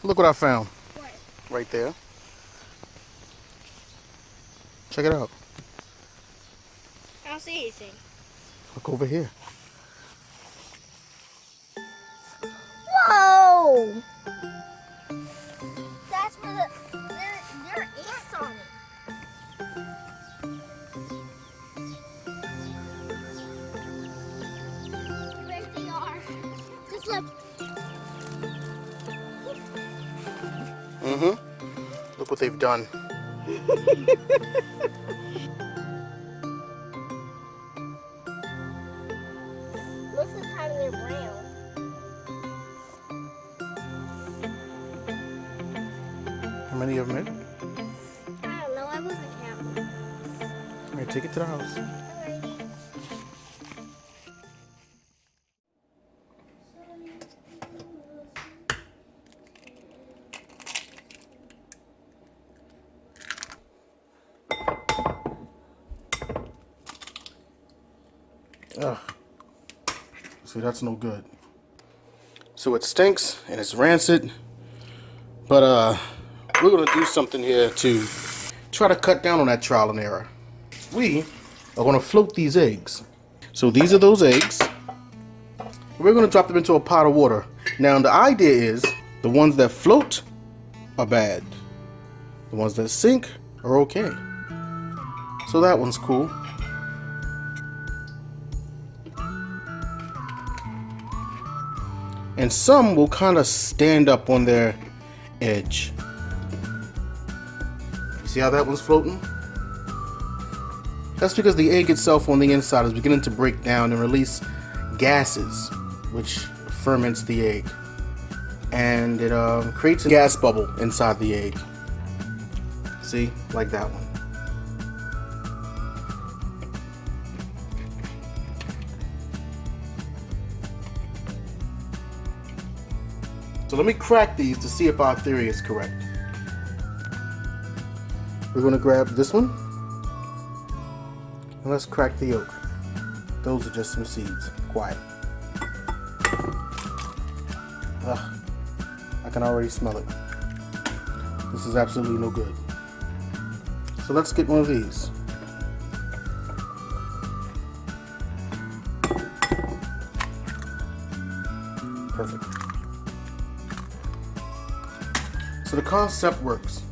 Look what I found. What? Right there. Check it out. I don't see anything. Look over here. Whoa! That's where there are ants on it. There they are. Just look. Mm-hmm. Look what they've done. Most of the time they're brown. How many of them is? I don't know. I wasn't counting. All right, take it to the house. Ugh. See, that's no good. So it stinks and it's rancid. But we're gonna do something here to try to cut down on that trial and error. We are gonna float these eggs. So these are those eggs. We're gonna drop them into a pot of water. Now the idea is the ones that float are bad. The ones that sink are okay. So that one's cool. And some will kind of stand up on their edge. You see how that one's floating? That's because the egg itself on the inside is beginning to break down and release gases, which ferments the egg. And it creates a gas bubble inside the egg. See? Like that one. So let me crack these to see if our theory is correct. We're going to grab this one. And let's crack the yolk. Those are just some seeds. Quiet. Ugh. I can already smell it. This is absolutely no good. So let's get one of these. Perfect. So the concept works.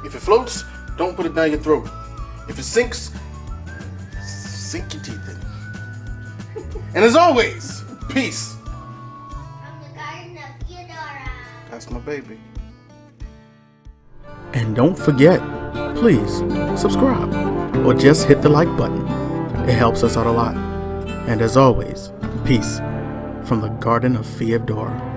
If it floats, don't put it down your throat. If it sinks, sink your teeth in. And as always, peace. From the Garden of Feodora. That's my baby. And don't forget, please subscribe or just hit the like button. It helps us out a lot. And as always, peace from the Garden of Feodora.